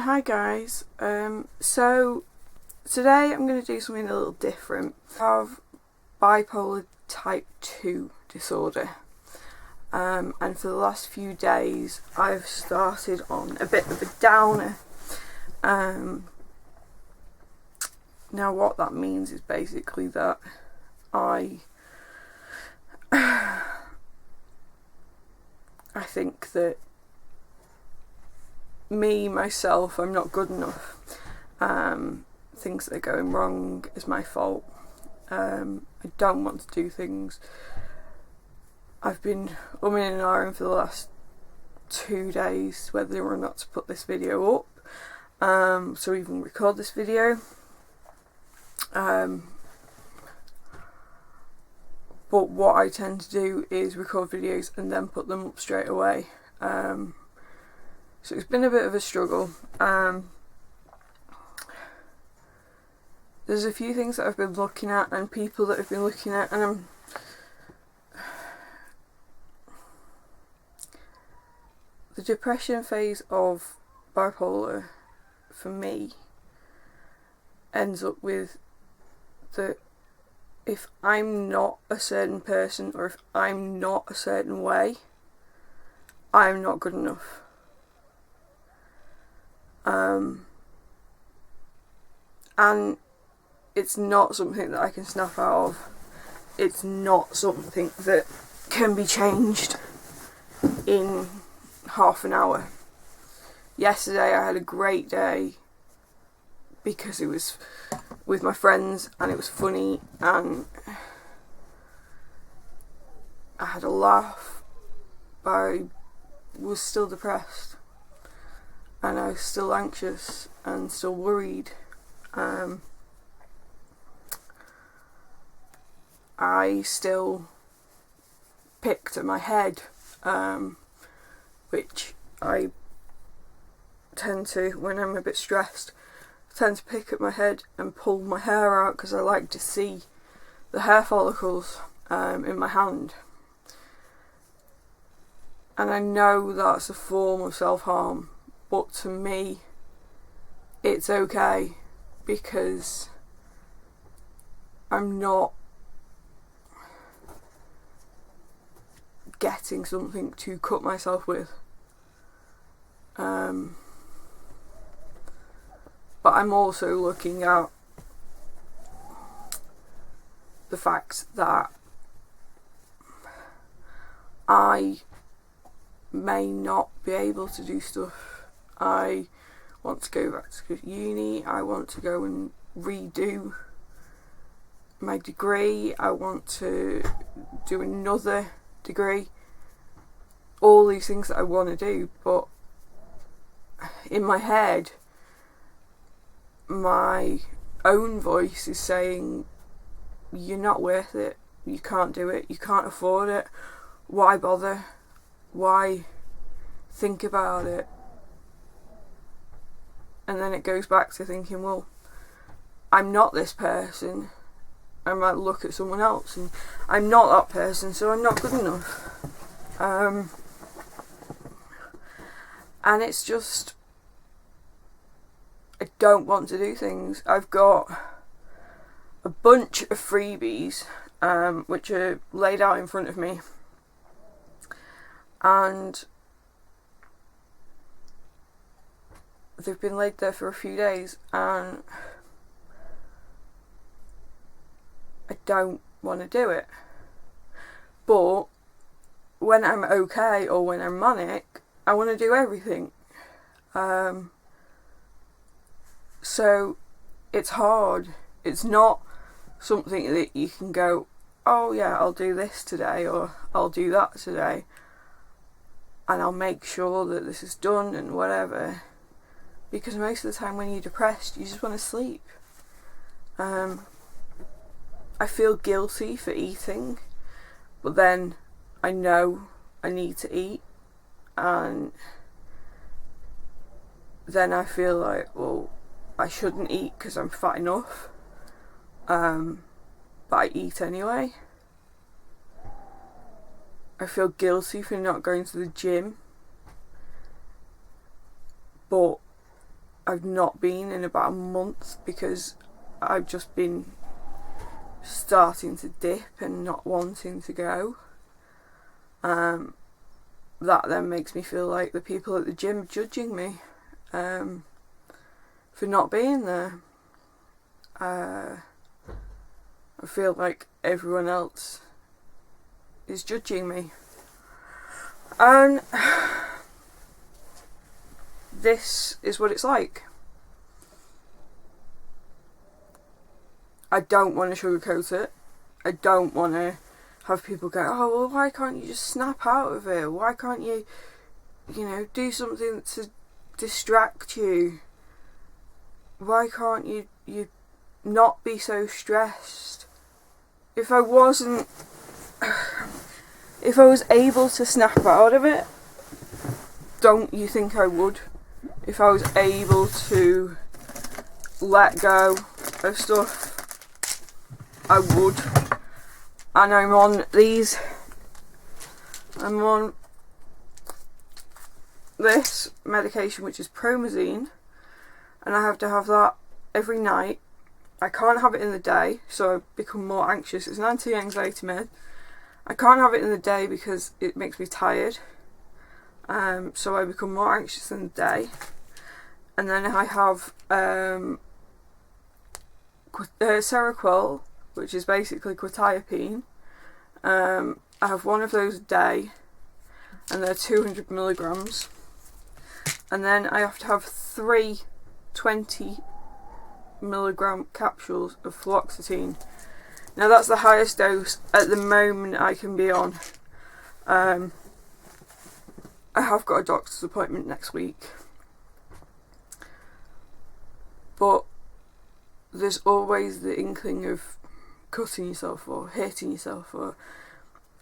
Hi guys, so today I'm going to do something a little different. I have bipolar type 2 disorder, and for the last few days I've started on a bit of a downer. Now what that means is basically that I think that myself, I'm not good enough. Things that are going wrong is my fault. I don't want to do things. I've been umming and ahhing for the last 2 days whether or not to put this video up, so even record this video. But what I tend to do is record videos and then put them up straight away. So it's been a bit of a struggle. There's a few things that I've been looking at and people that have been looking at, and the depression phase of bipolar for me ends up with that if I'm not a certain person or if I'm not a certain way, I'm not good enough. And it's not something that I can snap out of. It's not something that can be changed in half an hour. Yesterday I had a great day because it was with my friends and it was funny and I had a laugh, but I was still depressed and I was still anxious and still worried. I still picked at my head, which I tend to when I'm a bit stressed. I tend to pick at my head and pull my hair out because I like to see the hair follicles in my hand. And I know that's a form of self-harm, but to me it's okay because I'm not getting something to cut myself with. But I'm also looking at the fact that I may not be able to do stuff. I want to go back to uni, I want to go and redo my degree, I want to do another degree, all these things that I want to do, but in my head my own voice is saying you're not worth it, you can't do it, you can't afford it, why bother, why think about it? And then it goes back to thinking, well, I'm not this person. I might look at someone else and I'm not that person, so I'm not good enough. And it's just, I don't want to do things. I've got a bunch of freebies which are laid out in front of me, and they've been laid there for a few days and I don't want to do it. But when I'm okay or when I'm manic, I want to do everything. So it's hard. It's not something that you can go, oh yeah, I'll do this today or I'll do that today and I'll make sure that this is done and whatever. Because most of the time when you're depressed, you just want to sleep. I feel guilty for eating, but then I know I need to eat, and then I feel like, well, I shouldn't eat because I'm fat enough, but I eat anyway. I feel guilty for not going to the gym, but I've not been in about a month because I've just been starting to dip and not wanting to go. That then makes me feel like the people at the gym are judging me for not being there. I feel like everyone else is judging me. And this is what it's like. I don't want to sugarcoat it. I don't want to have people go, oh, well, why can't you just snap out of it? Why can't you, do something to distract you? Why can't you not be so stressed? If I was able to snap out of it, don't you think I would? If I was able to let go of stuff, I would. And I'm on this medication, which is promazine, and I have to have that every night. I can't have it in the day, so I become more anxious. It's an anti-anxiety med. I can't have it in the day because it makes me tired. So I become more anxious in the day. And then I have Seroquel, which is basically quetiapine. I have one of those a day, and they're 200 milligrams. And then I have to have 3 20-milligram capsules of fluoxetine. Now that's the highest dose at the moment I can be on. I have got a doctor's appointment next week, but there's always the inkling of cutting yourself or hitting yourself or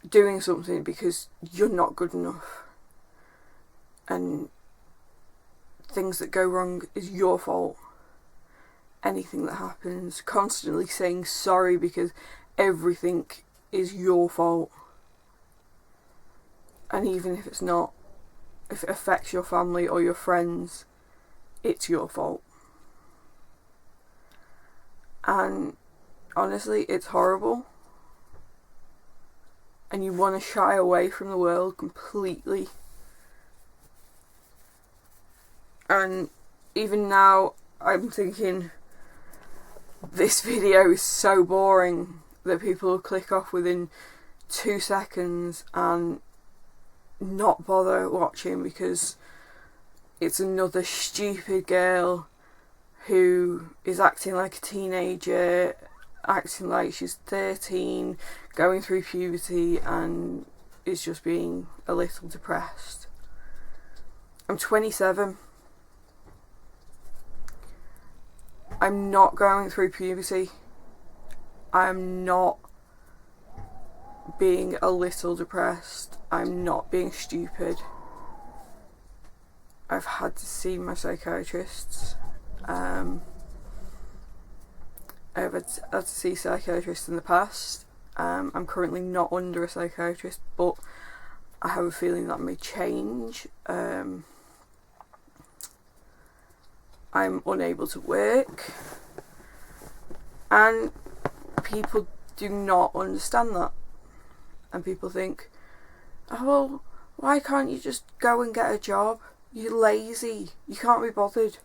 doing something because you're not good enough, and things that go wrong is your fault. Anything that happens, constantly saying sorry because everything is your fault. And even if it's not, if it affects your family or your friends, it's your fault. And honestly, it's horrible. And you want to shy away from the world completely. And even now, I'm thinking, this video is so boring that people will click off within 2 seconds and not bother watching because it's another stupid girl who is acting like a teenager, acting like she's 13, going through puberty, and is just being a little depressed. I'm 27. I'm not going through puberty. I'm not being a little depressed. I'm not being stupid. I've had to see my psychiatrists. I've had to see psychiatrists in the past. I'm currently not under a psychiatrist, but I have a feeling that may change. I'm unable to work, and people do not understand that, and people think, oh well, why can't you just go and get a job? You're lazy, you can't be bothered.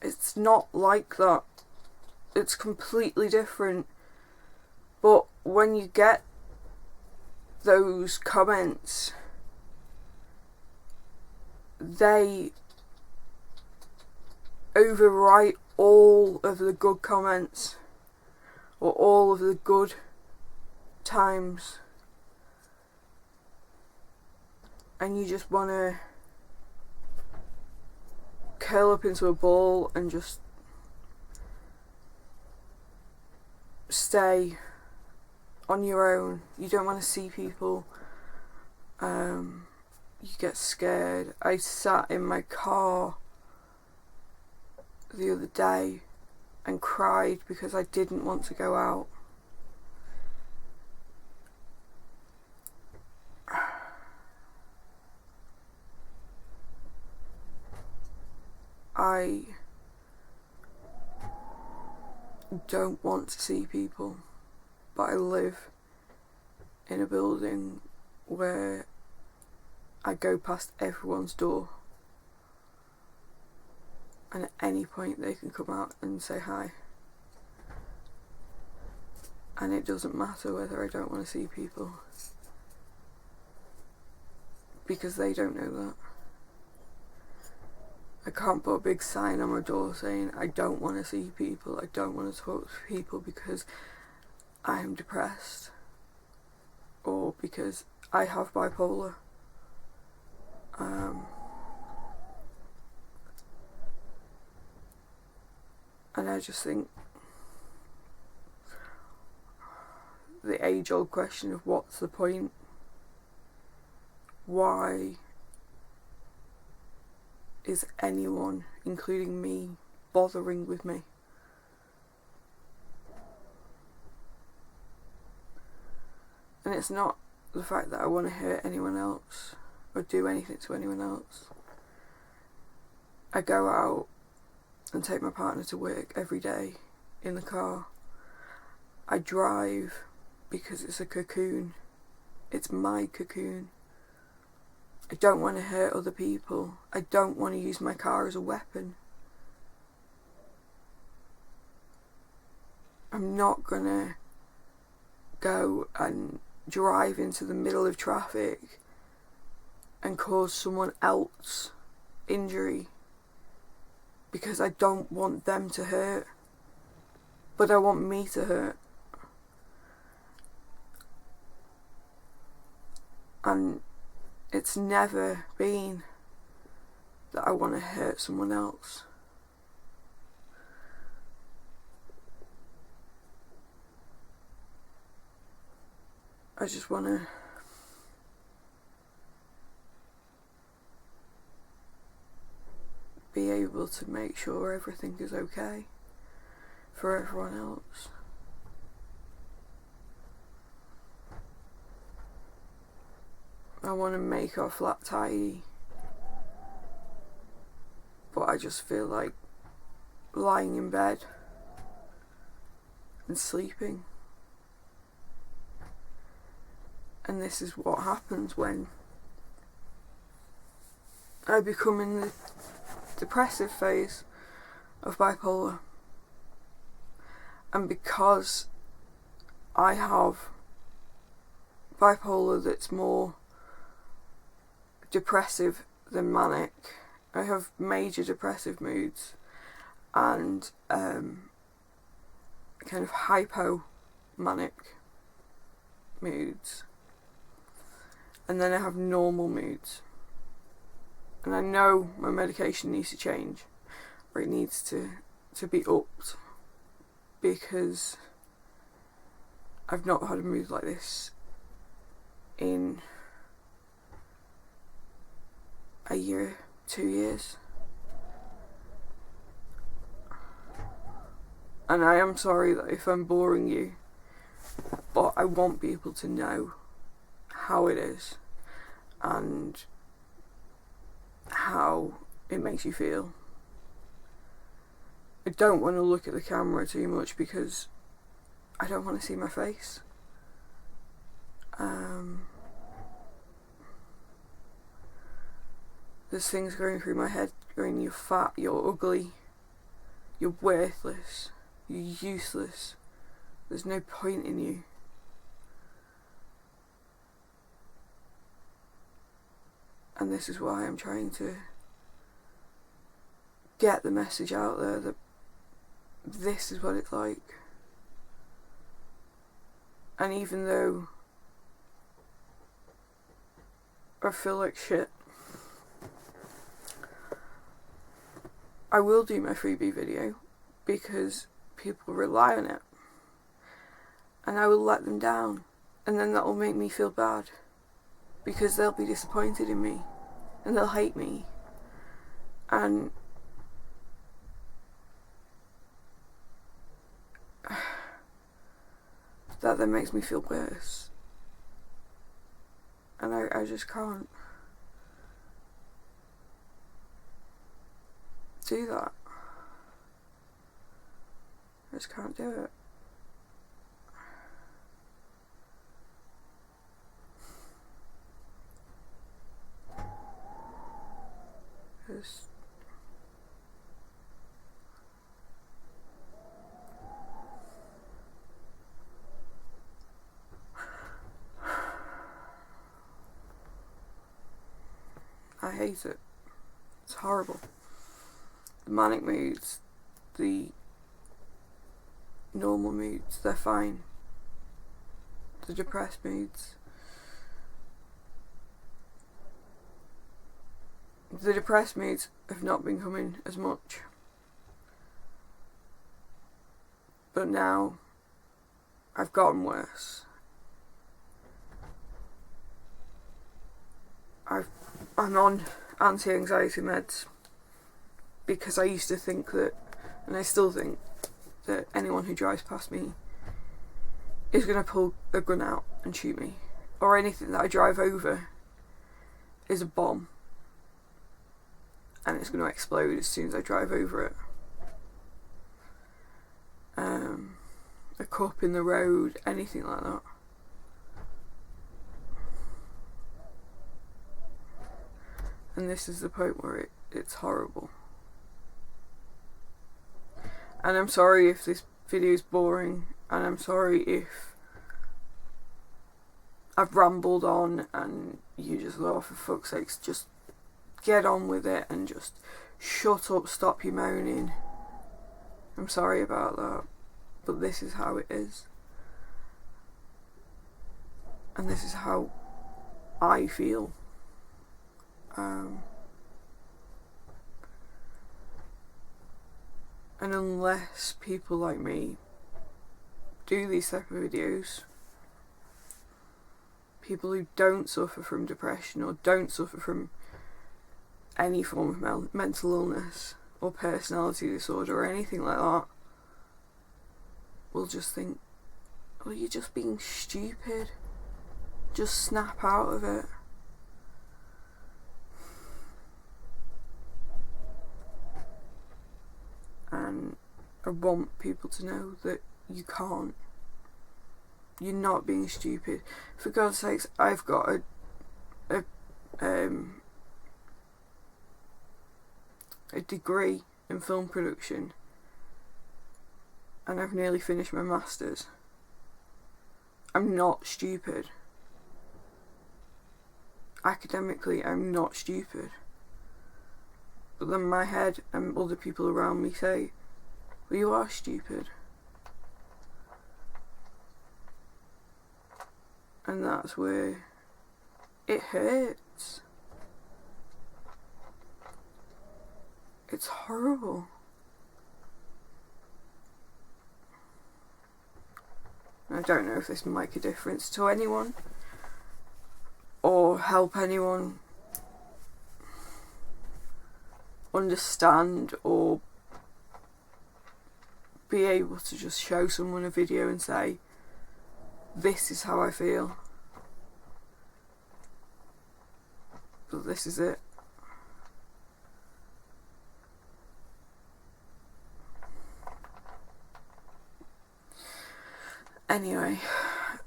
It's not like that. It's completely different. But when you get those comments, they overwrite all of the good comments or all of the good times, and you just want to curl up into a ball and just stay on your own. You don't want to see people. You get scared. I sat in my car the other day and cried because I didn't want to go out. I don't want to see people, but I live in a building where I go past everyone's door, and at any point they can come out and say hi, and it doesn't matter whether I don't want to see people, because they don't know that. I can't put a big sign on my door saying I don't want to see people, I don't want to talk to people because I am depressed, or because I have bipolar. And I just think the age-old question of what's the point? Why is anyone, including me, bothering with me? And it's not the fact that I want to hurt anyone else or do anything to anyone else. I go out and take my partner to work every day in the car. I drive because it's a cocoon. It's my cocoon. I don't want to hurt other people. I don't want to use my car as a weapon. I'm not gonna go and drive into the middle of traffic and cause someone else injury because I don't want them to hurt, but I want me to hurt. And it's never been that I want to hurt someone else. I just want to be able to make sure everything is okay for everyone else. I want to make our flat tidy, but I just feel like lying in bed and sleeping. And this is what happens when I become in the depressive phase of bipolar. And because I have bipolar that's more depressive than manic, I have major depressive moods and kind of hypomanic moods, and then I have normal moods. And I know my medication needs to change, or it needs to be upped, because I've not had a mood like this in a year, 2 years. And I am sorry that if I'm boring you, but I want people to know how it is and how it makes you feel. I don't want to look at the camera too much because I don't want to see my face. There's things going through my head going, you're fat, you're ugly, you're worthless, you're useless, there's no point in you. And this is why I'm trying to get the message out there that this is what it's like. And even though I feel like shit, I will do my freebie video because people rely on it, and I will let them down, and then that will make me feel bad because they'll be disappointed in me and they'll hate me, and that then makes me feel worse, and I just can't do that. I just can't do it. Just I hate it. It's horrible. The manic moods, the normal moods, they're fine. The depressed moods. The depressed moods have not been coming as much. But now I've gotten worse. I'm on anti-anxiety meds because I used to think that, and I still think, that anyone who drives past me is going to pull a gun out and shoot me. Or anything that I drive over is a bomb. And it's going to explode as soon as I drive over it. A cup in the road, anything like that. And this is the point where it's horrible. And I'm sorry if this video is boring, and I'm sorry if I've rambled on and you just go, oh, for fuck's sakes, just get on with it and just shut up, stop your moaning. I'm sorry about that, but this is how it is. And this is how I feel. And unless people like me do these type of videos, people who don't suffer from depression or don't suffer from any form of mental illness or personality disorder or anything like that, will just think, oh, you're just being stupid, just snap out of it. And I want people to know that you can't. You're not being stupid. For God's sakes, I've got a degree in film production, and I've nearly finished my masters. I'm not stupid. Academically, I'm not stupid. But then my head and other people around me say, well, you are stupid. And that's where it hurts. It's horrible. I don't know if this might make a difference to anyone or help anyone understand or be able to just show someone a video and say, this is how I feel, but this is it. Anyway,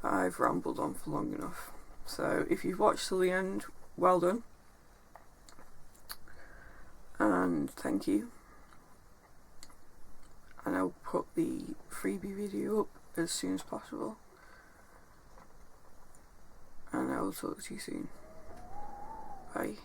I've rambled on for long enough, so if you've watched till the end, well done. And thank you. And I'll put the freebie video up as soon as possible. And I will talk to you soon. Bye.